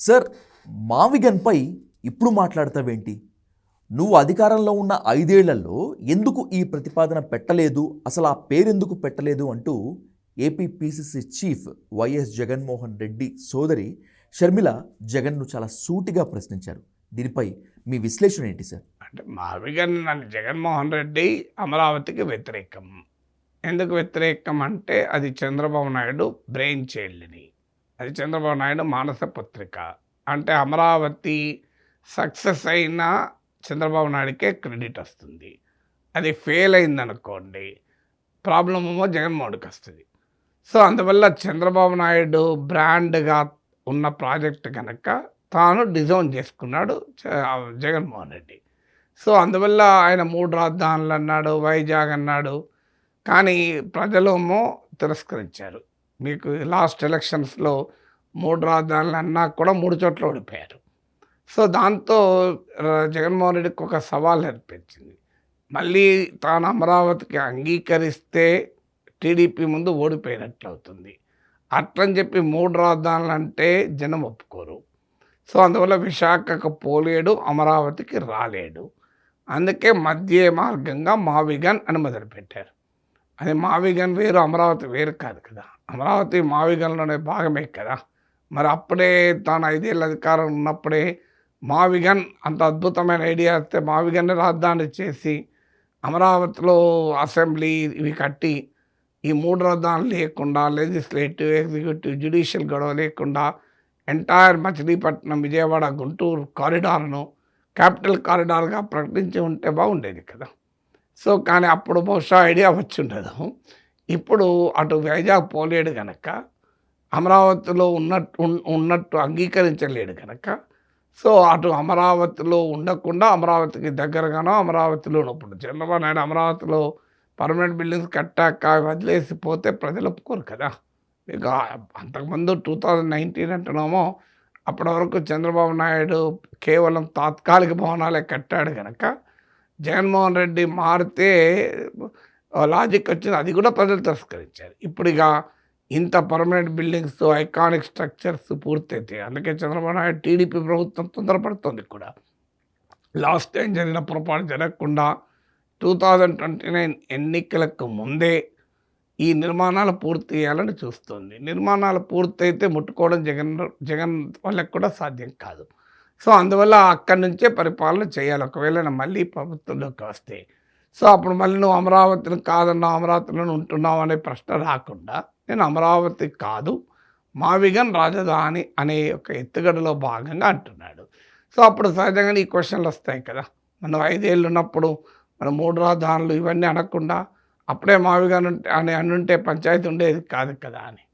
Sir, మావిగన్పై ఇప్పుడు మాట్లాడతావేంటి? నువ్వు అధికారంలో ఉన్న 5 ఏళ్లలో ఎందుకు ఈ ప్రతిపాదన పెట్టలేదు, అసలు ఆ పేరెందుకు పెట్టలేదు అంటూ AP PCC chief YS Jaganmohan Reddy సోదరి షర్మిల జగన్ను చాలా సూటిగా ప్రశ్నించారు. దీనిపై మీ విశ్లేషణ ఏంటి సార్? అంటే మావిగన్ అని జగన్మోహన్ రెడ్డి అమరావతికి వ్యతిరేకం. ఎందుకు వ్యతిరేకం అంటే అది చంద్రబాబు నాయుడు బ్రెయిన్ చైల్డ్ని, అది చంద్రబాబు నాయుడు మానస పత్రిక. అంటే అమరావతి సక్సెస్ అయినా చంద్రబాబు నాయుడికే క్రెడిట్ వస్తుంది. అది ఫెయిల్ అయిందనుకోండి, ప్రాబ్లం ఏమో జగన్మోహన్కి వస్తుంది. సో అందువల్ల చంద్రబాబు నాయుడు బ్రాండ్గా ఉన్న ప్రాజెక్ట్ కనుక తాను డిజైన్ చేసుకున్నాడు జగన్మోహన్ రెడ్డి. సో అందువల్ల ఆయన 3 రాజధానులు అన్నాడు, వైజాగ్ అన్నాడు. కానీ ప్రజలేమో తిరస్కరించారు. మీకు లాస్ట్ ఎలక్షన్స్లో 3 రాజధానులు అన్నా కూడా 3 చోట్ల ఓడిపోయారు. సో దాంతో జగన్మోహన్ రెడ్డికి ఒక సవాల్ అనిపించింది. మళ్ళీ తాను అమరావతికి అంగీకరిస్తే టీడీపీ ముందు ఓడిపోయినట్లు అవుతుంది. అట్లని చెప్పి 3 రాజధానులు అంటే జనం ఒప్పుకోరు. సో అందువల్ల విశాఖకు పోలేడు, అమరావతికి రాలేడు. అందుకే మధ్య మార్గంగా మావిగన్ అని మొదలుపెట్టారు. అది మావిగన్ వేరు, అమరావతి వేరు కాదు కదా. అమరావతి మావిగన్లోనే భాగమే కదా. మరి అప్పుడే తాను 5 ఏళ్ళ అధికారం ఉన్నప్పుడే మావిగన్ అంత అద్భుతమైన ఐడియా వస్తే మావిగన్ని రాజధాని చేసి అమరావతిలో అసెంబ్లీ ఇవి కట్టి ఈ 3 రాజధానులు లేకుండా లెజిస్లేటివ్, ఎగ్జిక్యూటివ్, జ్యుడిషియల్ గొడవ లేకుండా ఎంటైర్ మచిలీపట్నం, విజయవాడ, గుంటూరు కారిడార్ను క్యాపిటల్ కారిడార్గా ప్రకటించి ఉంటే బాగుండేది కదా. సో కానీ అప్పుడు బహుశా ఐడియా వచ్చి ఉండదు. ఇప్పుడు అటు వైజాగ్ పోలేడు కనుక, అమరావతిలో ఉన్నట్టు అంగీకరించలేడు కనుక, సో అటు అమరావతిలో ఉండకుండా అమరావతికి దగ్గరగానో అమరావతిలో ఉన్నప్పుడు చంద్రబాబు నాయుడు అమరావతిలో పర్మనెంట్ బిల్డింగ్స్ కట్టాక వదిలేసి పోతే ప్రజలు ఒప్పుకోరు కదా. ఇక అంతకుముందు 2019 అంటున్నామో, అప్పటి వరకు చంద్రబాబు నాయుడు కేవలం తాత్కాలిక భవనాలే కట్టాడు కనుక జగన్మోహన్ రెడ్డి మారితే లాజిక్ వచ్చింది. అది కూడా ప్రజలు తిరస్కరించారు. ఇప్పుడు ఇక ఇంత పర్మనెంట్ బిల్డింగ్స్, ఐకానిక్ స్ట్రక్చర్స్ పూర్తయితే అందుకే చంద్రబాబు నాయుడు టీడీపీ ప్రభుత్వం తొందరపడుతుంది కూడా. లాస్ట్ టైం జరిగిన పొరపాటు జరగకుండా 2029 ఎన్నికలకు ముందే ఈ నిర్మాణాలు పూర్తి చేయాలని చూస్తుంది. నిర్మాణాలు పూర్తయితే ముట్టుకోవడం జగన్ వాళ్ళకి కూడా సాధ్యం కాదు. సో అందువల్ల అక్కడి నుంచే పరిపాలన చేయాలి ఒకవేళ మళ్ళీ ప్రభుత్వంలోకి వస్తే. సో అప్పుడు మళ్ళీ నువ్వు అమరావతిని కాదన్నావు, అమరావతిలో ఉంటున్నావు అనే ప్రశ్న రాకుండా నేను అమరావతి కాదు, మావిగన్ రాజధాని అనే ఒక ఎత్తుగడలో భాగంగా అంటున్నాడు. సో అప్పుడు సహజంగా ఈ క్వశ్చన్లు వస్తాయి కదా. మనం 5 ఏళ్ళు ఉన్నప్పుడు మనం 3 రాజధానులు ఇవన్నీ అనకుండా అప్పుడే మావిగన్ అని అనుంటే పంచాయతీ ఉండేది కాదు కదా అని.